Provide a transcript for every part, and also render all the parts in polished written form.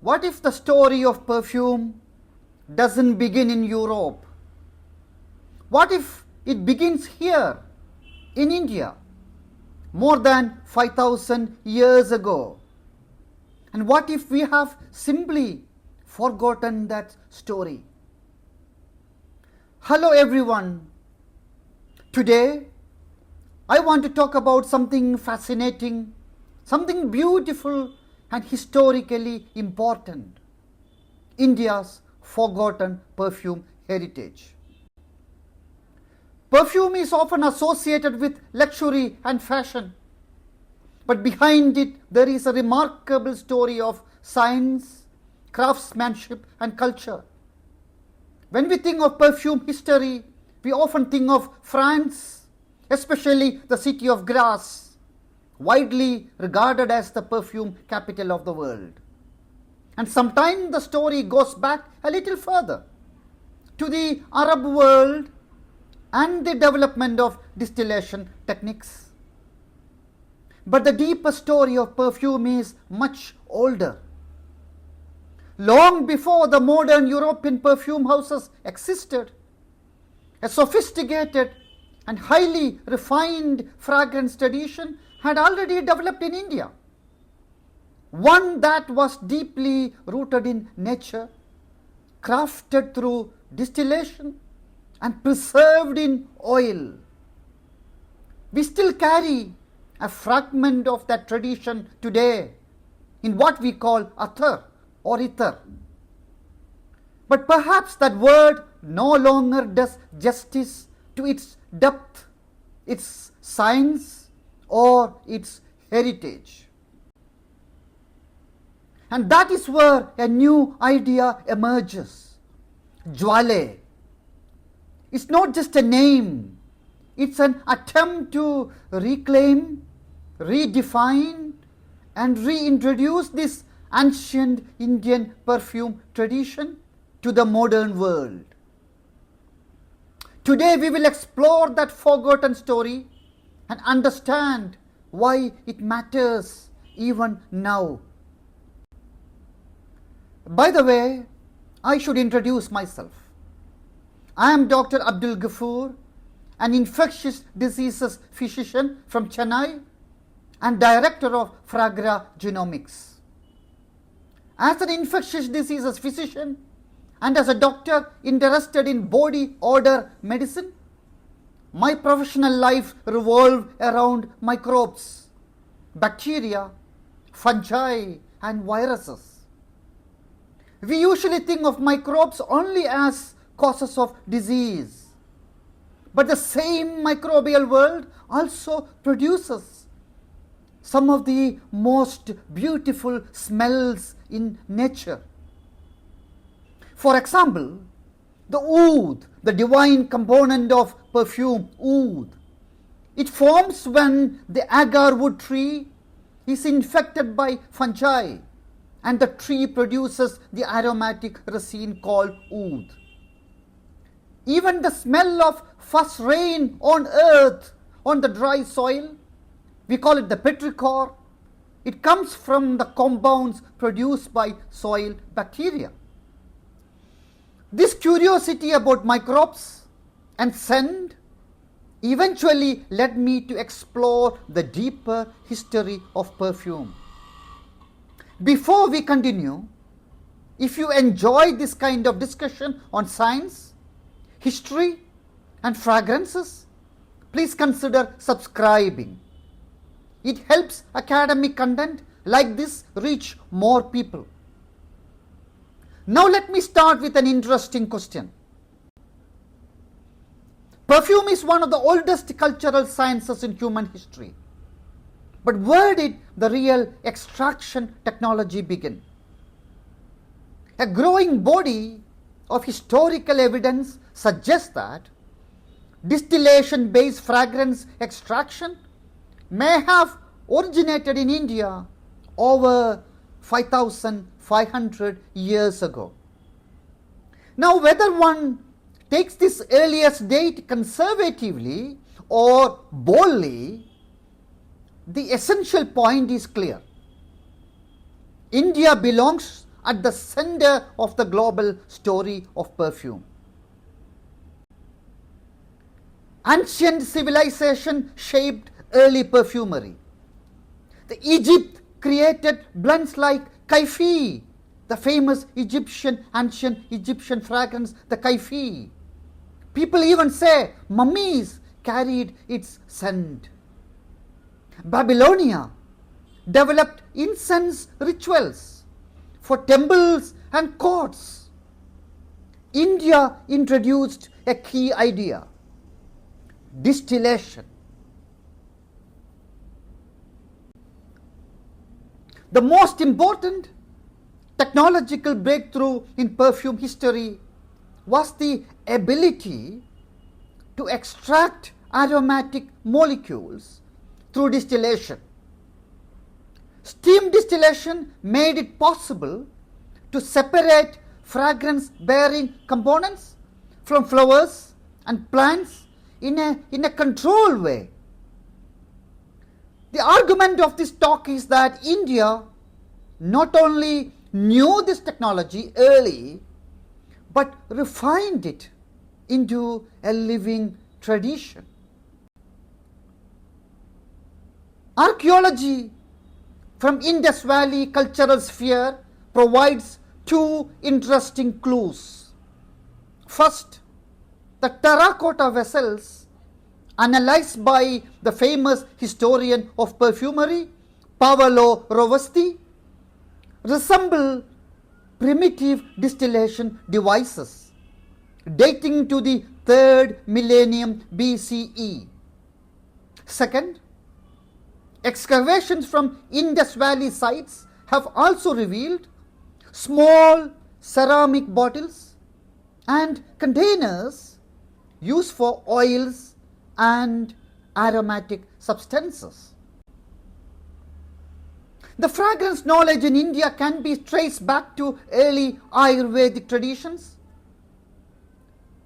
What if the story of perfume doesn't begin in Europe? What if it begins here in India more than 5,000 years ago? And what if we have simply forgotten that story? Hello everyone. Today I want to talk about something fascinating, something beautiful and historically important: India's forgotten perfume heritage. Perfume is often associated with luxury and fashion, but behind it there is a remarkable story of science, craftsmanship and culture. When we think of perfume history, we often think of France, especially the city of Grasse, widely regarded as the perfume capital of the world. And sometimes the story goes back a little further to the Arab world and the development of distillation techniques. But the deeper story of perfume is much older. Long before the modern European perfume houses existed, a sophisticated and highly refined fragrance tradition had already developed in India. One that was deeply rooted in nature, crafted through distillation and preserved in oil. We still carry a fragment of that tradition today in what we call attar or ether. But perhaps that word no longer does justice to its depth, its science, or its heritage. And that is where a new idea emerges: JWALE. It's not just a name, it's an attempt to reclaim, redefine, and reintroduce this ancient Indian perfume tradition to the modern world. Today we will explore that forgotten story and understand why it matters even now. By the way, I should introduce myself. I am Dr. Abdul Ghafur, an infectious diseases physician from Chennai and director of Fragra Genomics. As an infectious diseases physician and as a doctor interested in body odor medicine, my professional life revolved around microbes, bacteria, fungi and viruses. We usually think of microbes only as causes of disease, but the same microbial world also produces some of the most beautiful smells in nature. For example, the oud, the divine component of perfume, oud. It forms when the agar wood tree is infected by fungi and the tree produces the aromatic resin called oud. Even the smell of first rain on earth, on the dry soil, we call it the petrichor. It comes from the compounds produced by soil bacteria. This curiosity about microbes and scent eventually led me to explore the deeper history of perfume. Before we continue, if you enjoy this kind of discussion on science, history and fragrances, please consider subscribing. It helps academic content like this reach more people. Now let me start with an interesting question. Perfume is one of the oldest cultural sciences in human history. But where did the real extraction technology begin? A growing body of historical evidence suggests that distillation-based fragrance extraction may have originated in India over 5,500 years ago. Now, whether one takes this earliest date conservatively or boldly, the essential point is clear. India belongs at the center of the global story of perfume. Ancient civilization shaped early perfumery. The Egypt created blends like kaifi, the famous ancient Egyptian fragrance, the kaifi. People even say mummies carried its scent. Babylonia developed incense rituals for temples and courts. India introduced a key idea: distillation. The most important technological breakthrough in perfume history was the ability to extract aromatic molecules through distillation. Steam distillation made it possible to separate fragrance-bearing components from flowers and plants in a controlled way. The argument of this talk is that India not only knew this technology early, but refined it into a living tradition. Archaeology from Indus Valley cultural sphere provides two interesting clues. First, the terracotta vessels analyzed by the famous historian of perfumery, Paolo Rovasti, resemble primitive distillation devices dating to the 3rd millennium BCE. Second, excavations from Indus Valley sites have also revealed small ceramic bottles and containers used for oils and aromatic substances. The fragrance knowledge in India can be traced back to early Ayurvedic traditions,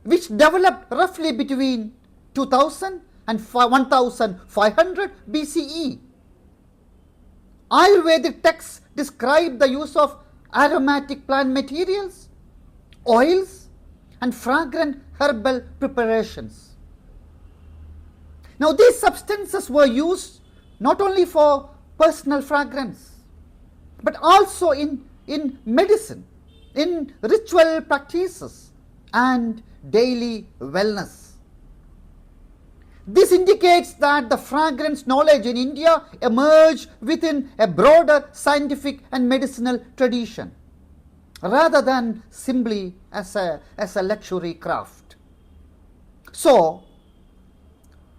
which developed roughly between 2000 and 1500 BCE. Ayurvedic texts describe the use of aromatic plant materials, oils, and fragrant herbal preparations. Now, these substances were used not only for personal fragrance, but also in medicine, in ritual practices, and daily wellness. This indicates that the fragrance knowledge in India emerged within a broader scientific and medicinal tradition, rather than simply as a luxury craft. So,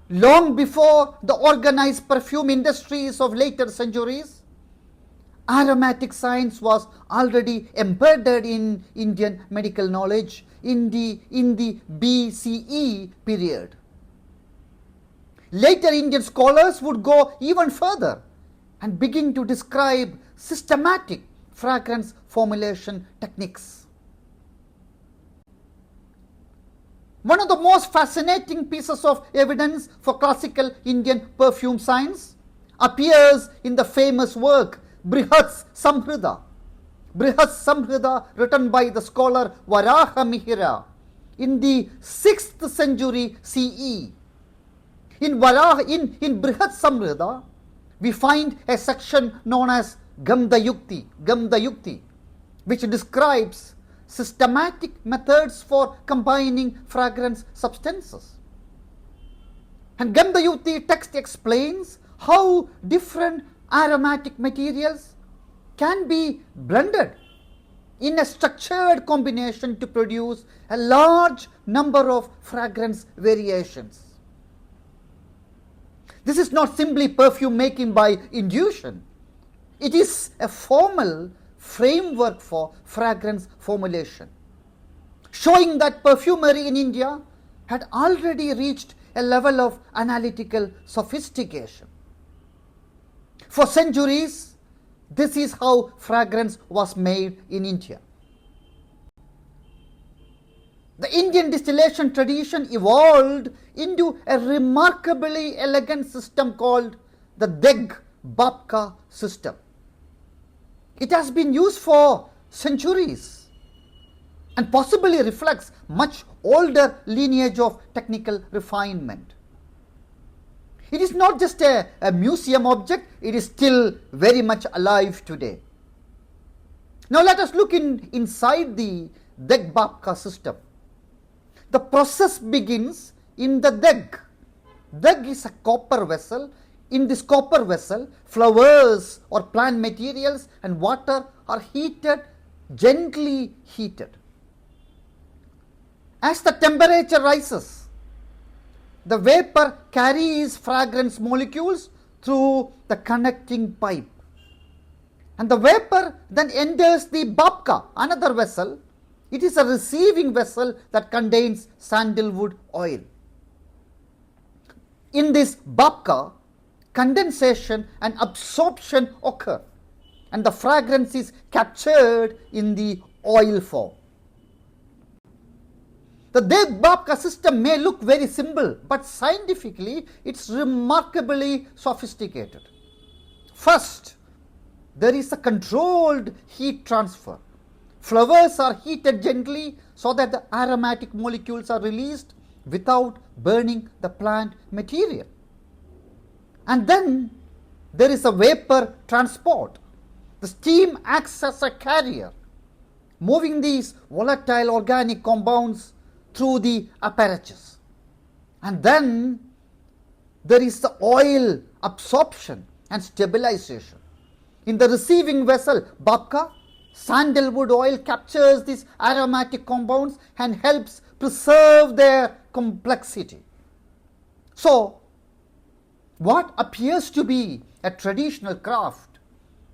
long before the organized perfume industries of later centuries, aromatic science was already embedded in Indian medical knowledge in the BCE period. Later Indian scholars would go even further and begin to describe systematic fragrance formulation techniques. One of the most fascinating pieces of evidence for classical Indian perfume science appears in the famous work Brihat Samhrida. Brihat Samhrida, written by the scholar Varaha Mihira in the 6th century CE. In Brihat Samhrida, we find a section known as Gandha Yukti, which describes systematic methods for combining fragrance substances. And Gandha Yukti text explains how different aromatic materials can be blended in a structured combination to produce a large number of fragrance variations. This is not simply perfume making by intuition. It is a formal framework for fragrance formulation, showing that perfumery in India had already reached a level of analytical sophistication. For centuries, this is how fragrance was made in India. The Indian distillation tradition evolved into a remarkably elegant system called the bhapka system. It has been used for centuries and possibly reflects much older lineage of technical refinement. It is not just a museum object, it is still very much alive today. Now let us look inside the deg bhapka system. The process begins in the deg. Deg is a copper vessel. In this copper vessel, flowers or plant materials and water are heated, gently heated. As the temperature rises, the vapor carries fragrance molecules through the connecting pipe. And the vapor then enters the bhapka, another vessel. It is a receiving vessel that contains sandalwood oil. In this bhapka, condensation and absorption occur, and the fragrance is captured in the oil form. The deg bhapka system may look very simple, but scientifically it's remarkably sophisticated. First, there is a controlled heat transfer. Flowers are heated gently so that the aromatic molecules are released without burning the plant material. And then there is a vapor transport. The steam acts as a carrier, moving these volatile organic compounds through the apparatus. And then there is the oil absorption and stabilization. In the receiving vessel, bhapka, sandalwood oil captures these aromatic compounds and helps preserve their complexity. So, what appears to be a traditional craft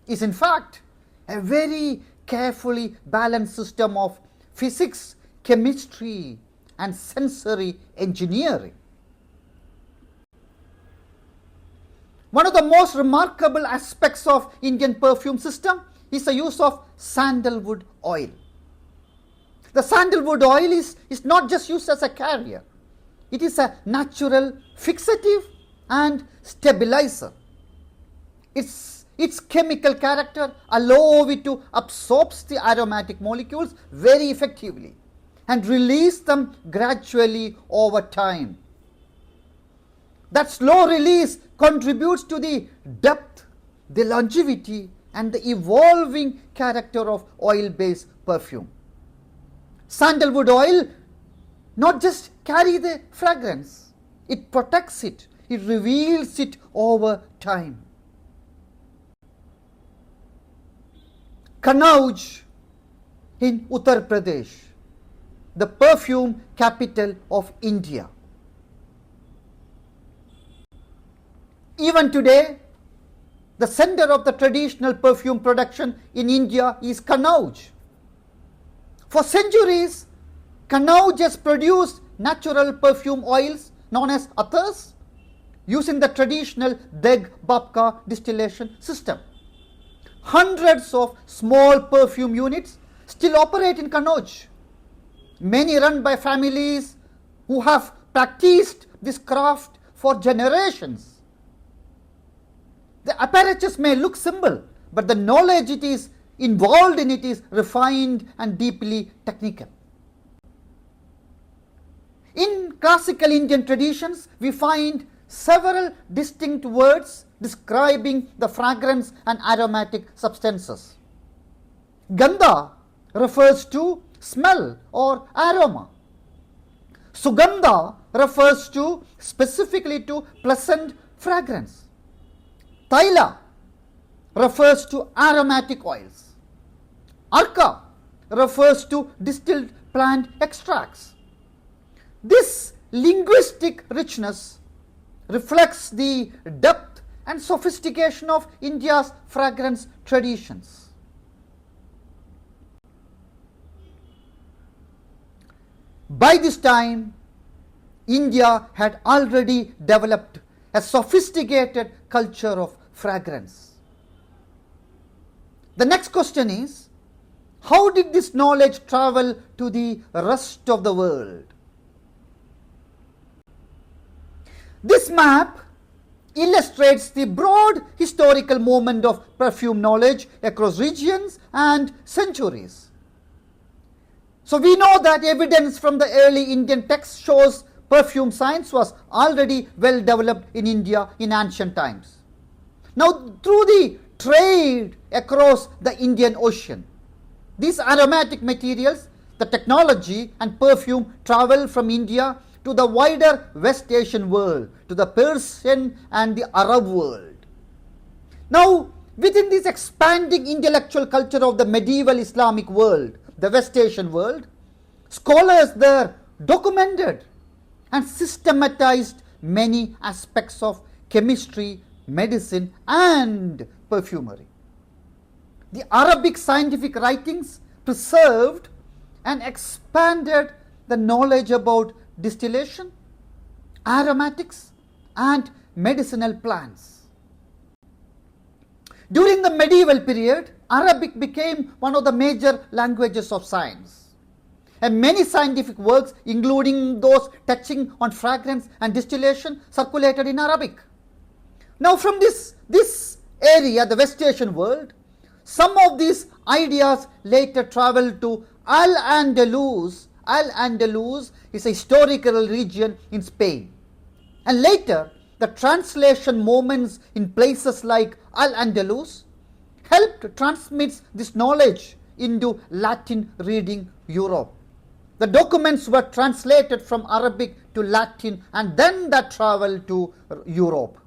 is in fact a very carefully balanced system of physics, chemistry, and sensory engineering. One of the most remarkable aspects of Indian perfume system is the use of sandalwood oil. The sandalwood oil is not just used as a carrier. It is a natural fixative and stabilizer. Its chemical character allows it to absorb the aromatic molecules very effectively and release them gradually over time. That slow release contributes to the depth, the longevity, and the evolving character of oil-based perfume. Sandalwood oil not just carry the fragrance, it protects it, it reveals it over time. Kannauj in Uttar Pradesh, the perfume capital of India. Even today, the center of the traditional perfume production in India is Kannauj. For centuries, Kannauj has produced natural perfume oils known as athars using the traditional deg bhapka distillation system. Hundreds of small perfume units still operate in Kannauj, many run by families who have practiced this craft for generations. The apparatus may look simple, but the knowledge it is involved in it is refined and deeply technical. In classical Indian traditions, we find several distinct words describing the fragrance and aromatic substances. Gandha refers to smell or aroma. Sugandha refers to specifically to pleasant fragrance. Taila refers to aromatic oils. Arka refers to distilled plant extracts. This linguistic richness reflects the depth and sophistication of India's fragrance traditions. By this time, India had already developed a sophisticated culture of fragrance. The next question is, how did this knowledge travel to the rest of the world? This map illustrates the broad historical movement of perfume knowledge across regions and centuries. So we know that evidence from the early Indian texts shows perfume science was already well developed in India in ancient times. Now, through the trade across the Indian Ocean, these aromatic materials, the technology and perfume travel from India to the wider West Asian world, to the Persian and the Arab world. Now, within this expanding intellectual culture of the medieval Islamic world, the West Asian world, scholars there documented and systematized many aspects of chemistry, medicine and perfumery. The Arabic scientific writings preserved and expanded the knowledge about distillation, aromatics and medicinal plants. During the medieval period, Arabic became one of the major languages of science. And many scientific works, including those touching on fragrance and distillation, circulated in Arabic. Now from this area, the West Asian world, some of these ideas later traveled to Al-Andalus. Al-Andalus is a historical region in Spain. And later, the translation movements in places like Al-Andalus helped transmit this knowledge into Latin reading Europe. The documents were translated from Arabic to Latin and then that traveled to Europe.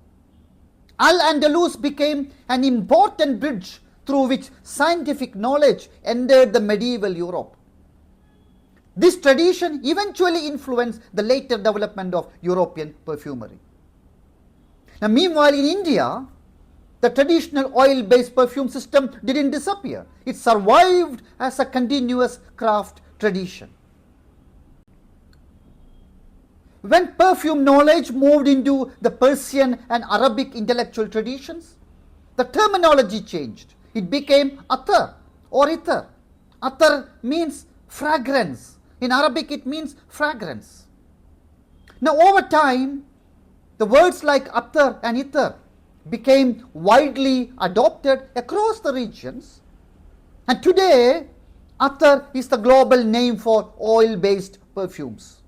Al-Andalus became an important bridge through which scientific knowledge entered the medieval Europe. This tradition eventually influenced the later development of European perfumery. Now, meanwhile, in India, the traditional oil-based perfume system didn't disappear. It survived as a continuous craft tradition. When perfume knowledge moved into the Persian and Arabic intellectual traditions, the terminology changed. It became attar or ether. Attar means fragrance. In Arabic it means fragrance. Now over time, the words like attar and ether became widely adopted across the regions. And today, attar is the global name for oil-based perfumes.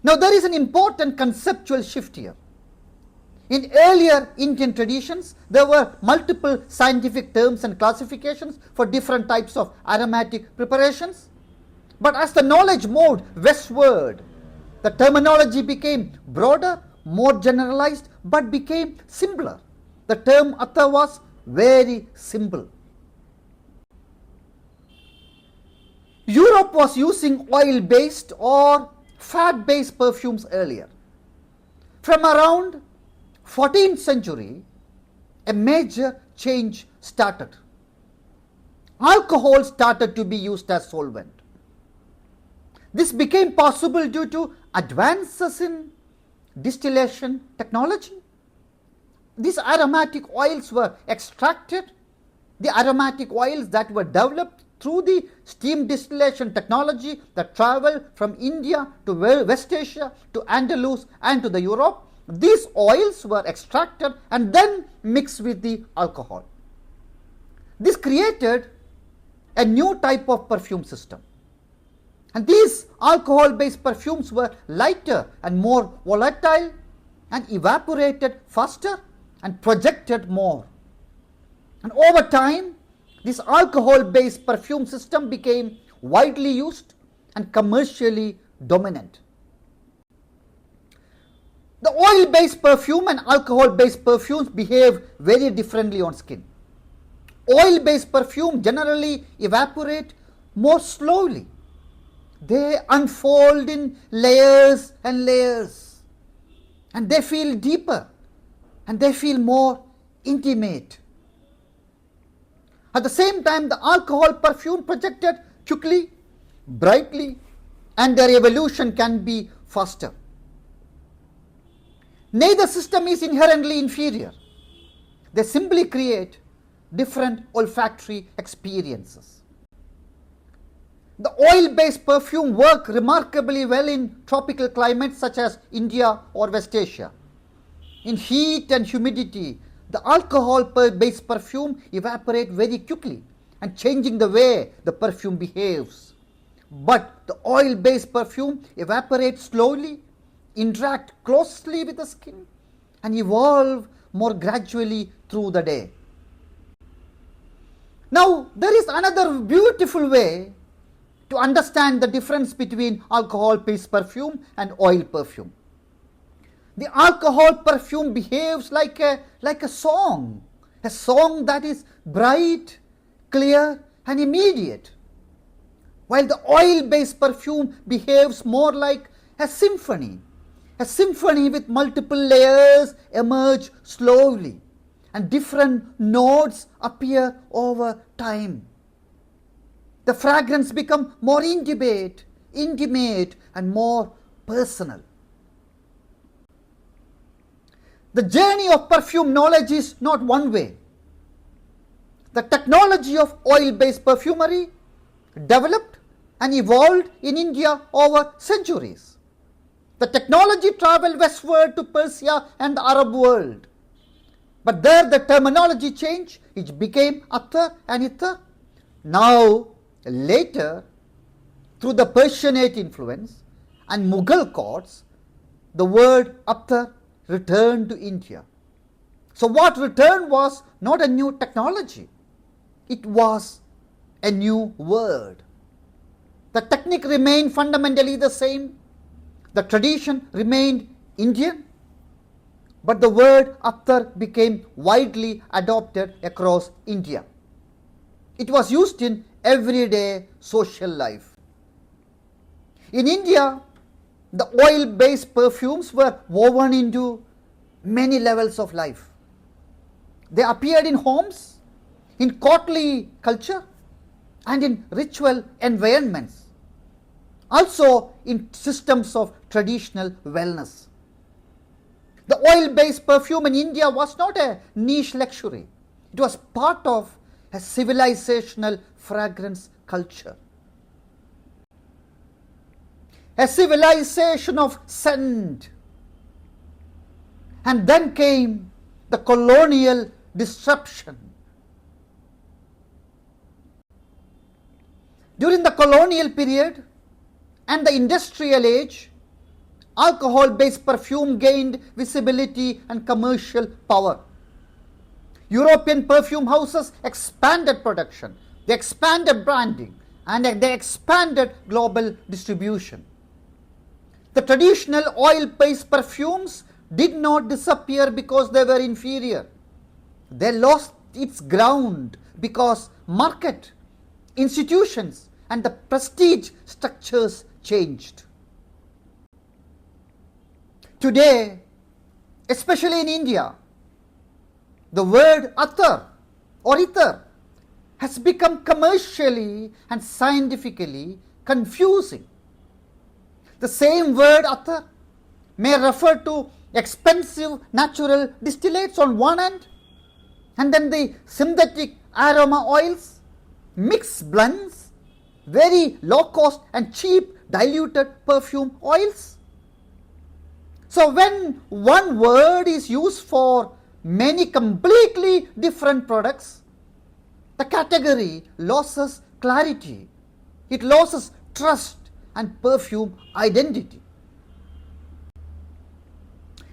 Now there is an important conceptual shift here. In earlier Indian traditions, there were multiple scientific terms and classifications for different types of aromatic preparations. But as the knowledge moved westward, the terminology became broader, more generalized, but became simpler. The term attar was very simple. Europe was using oil-based or fat-based perfumes earlier. From around 14th century, a major change started. Alcohol started to be used as solvent. This became possible due to advances in distillation technology. These aromatic oils were extracted. The aromatic oils that were developed through the steam distillation technology that traveled from India to West Asia, to Andalus and to the Europe, these oils were extracted and then mixed with the alcohol. This created a new type of perfume system. And these alcohol-based perfumes were lighter and more volatile and evaporated faster and projected more. And over time, this alcohol-based perfume system became widely used and commercially dominant. The oil-based perfume and alcohol-based perfumes behave very differently on skin. Oil-based perfume generally evaporate more slowly. They unfold in layers and layers, and they feel deeper and they feel more intimate. At the same time, the alcohol perfume projected quickly, brightly, and their evolution can be faster. Neither system is inherently inferior. They simply create different olfactory experiences. The oil-based perfume work remarkably well in tropical climates such as India or West Asia. In heat and humidity, the alcohol-based perfume evaporates very quickly and changing the way the perfume behaves. But the oil-based perfume evaporates slowly, interact closely with the skin, and evolve more gradually through the day. Now, there is another beautiful way to understand the difference between alcohol-based perfume and oil perfume. The alcohol perfume behaves like a song that is bright, clear, and immediate, while the oil-based perfume behaves more like a symphony with multiple layers emerge slowly, and different notes appear over time. The fragrance becomes more intimate, and more personal. The journey of perfume knowledge is not one way. The technology of oil-based perfumery developed and evolved in India over centuries. The technology traveled westward to Persia and the Arab world. But there the terminology changed. It became attar and ittar. Now, later, through the Persianate influence and Mughal courts, the word attar returned to India. So what returned was not a new technology. It was a new word. The technique remained fundamentally the same. The tradition remained Indian. But the word attar became widely adopted across India. It was used in everyday social life. In India, the oil-based perfumes were woven into many levels of life. They appeared in homes, in courtly culture, and in ritual environments. Also in systems of traditional wellness. The oil-based perfume in India was not a niche luxury. It was part of a civilizational fragrance culture. A civilization of scent. And then came the colonial disruption. During the colonial period and the industrial age, alcohol-based perfume gained visibility and commercial power. European perfume houses expanded production, they expanded branding, and they expanded global distribution. The traditional oil-based perfumes did not disappear because they were inferior. They lost its ground because market, institutions, and the prestige structures changed. Today, especially in India, the word attar or ittar has become commercially and scientifically confusing. The same word attar may refer to expensive natural distillates on one end, and then the synthetic aroma oils, mixed blends, very low cost and cheap diluted perfume oils. So when one word is used for many completely different products, the category loses clarity, it loses trust and perfume identity.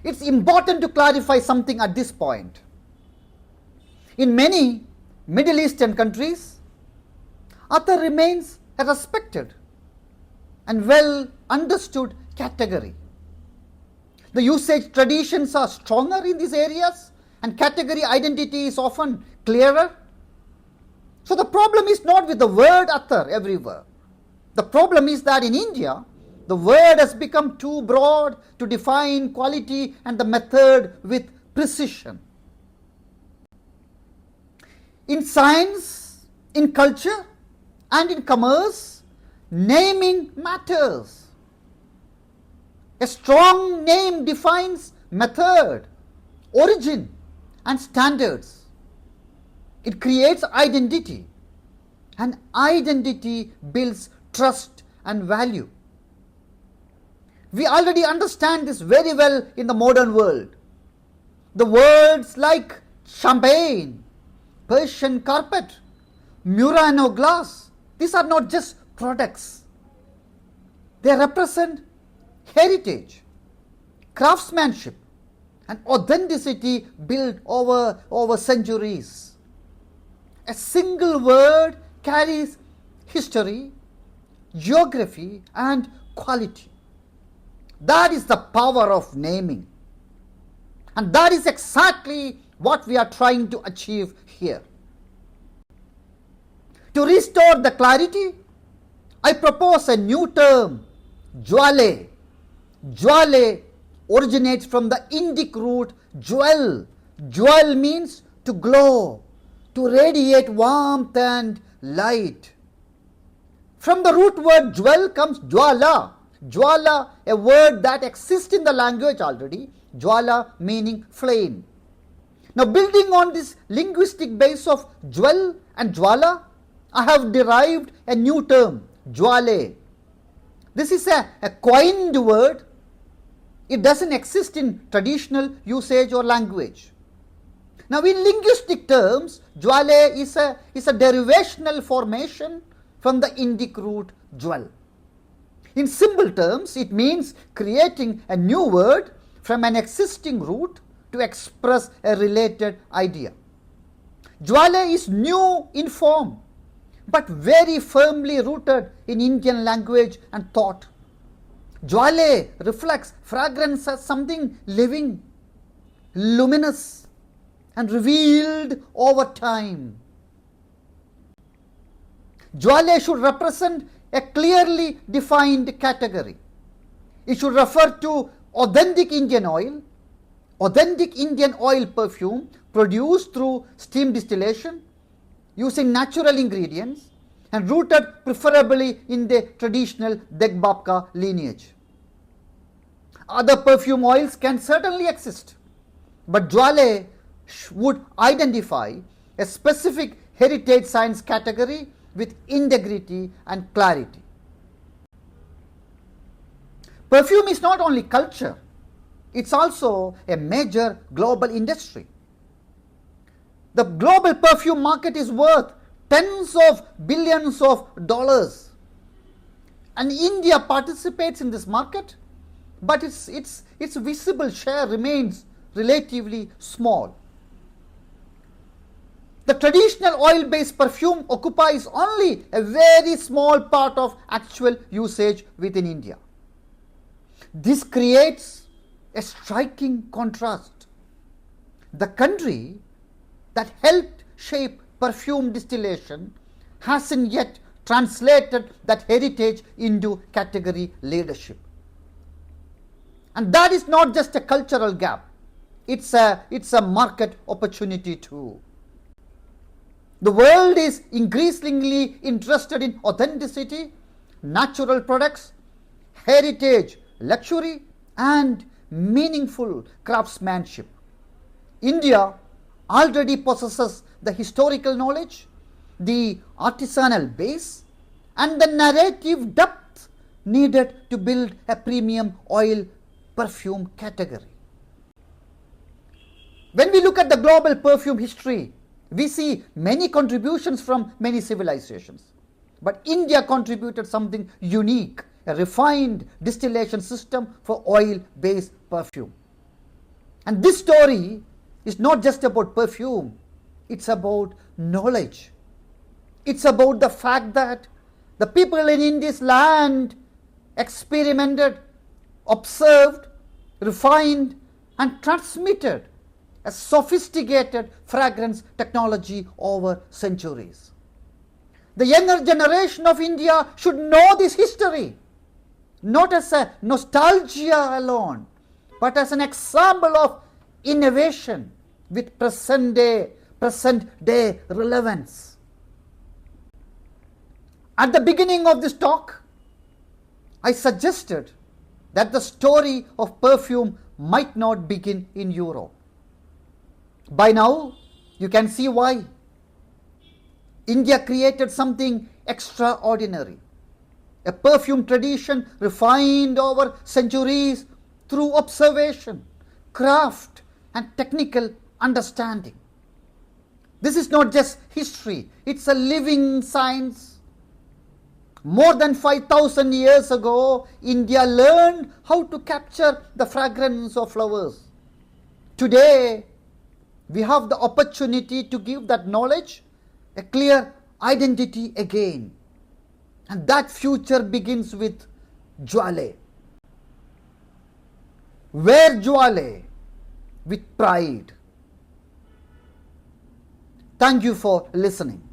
It's important to clarify something at this point. In many Middle Eastern countries, attar remains a respected and well understood category. The usage traditions are stronger in these areas and category identity is often clearer. So the problem is not with the word attar everywhere. The problem is that in India, the word has become too broad to define quality and the method with precision. In science, in culture, and in commerce, naming matters. A strong name defines method, origin, and standards. It creates identity, and identity builds trust and value. We already understand this very well in the modern world. The words like champagne, Persian carpet, Murano glass, these are not just products. They represent heritage, craftsmanship, and authenticity built over centuries. A single word carries history, geography, and quality. That is the power of naming. And that is exactly what we are trying to achieve here. To restore the clarity, I propose a new term, JWALE. JWALE originates from the Indic root JWALE. JWALE means to glow, to radiate warmth and light. From the root word JWALE comes JWALA. JWALA, a word that exists in the language already. JWALA meaning flame. Now, building on this linguistic base of JWALE and JWALA, I have derived a new term, JWALE. This is a coined word. It doesn't exist in traditional usage or language. Now, in linguistic terms, JWALE is a derivational formation from the Indic root jewel. In simple terms, it means creating a new word from an existing root to express a related idea. JWALE is new in form, but very firmly rooted in Indian language and thought. JWALE reflects fragrance as something living, luminous, and revealed over time. JWALE should represent a clearly defined category. It should refer to authentic Indian oil perfume produced through steam distillation, using natural ingredients, and rooted preferably in the traditional bhapka lineage. Other perfume oils can certainly exist, but JWALE would identify a specific heritage science category with integrity and clarity. Perfume is not only culture, it's also a major global industry. The global perfume market is worth tens of billions of dollars, and India participates in this market, but its visible share remains relatively small. The traditional oil-based perfume occupies only a very small part of actual usage within India. This creates a striking contrast. The country that helped shape perfume distillation hasn't yet translated that heritage into category leadership. And that is not just a cultural gap, it's a market opportunity too. The world is increasingly interested in authenticity, natural products, heritage, luxury, and meaningful craftsmanship. India already possesses the historical knowledge, the artisanal base, and the narrative depth needed to build a premium oil perfume category. When we look at the global perfume history, we see many contributions from many civilizations. But India contributed something unique, a refined distillation system for oil-based perfume. And this story is not just about perfume, it's about knowledge. It's about the fact that the people in India's land experimented, observed, refined, and transmitted a sophisticated fragrance technology over centuries. The younger generation of India should know this history, not as a nostalgia alone, but as an example of innovation with present day relevance. At the beginning of this talk, I suggested that the story of perfume might not begin in Europe. By now, you can see why. India created something extraordinary, a perfume tradition refined over centuries through observation, craft, and technical understanding. This is not just history, it's a living science. More than 5,000 years ago, India learned how to capture the fragrance of flowers. Today, we have the opportunity to give that knowledge a clear identity again. And that future begins with JWALE. Wear JWALE with pride. Thank you for listening.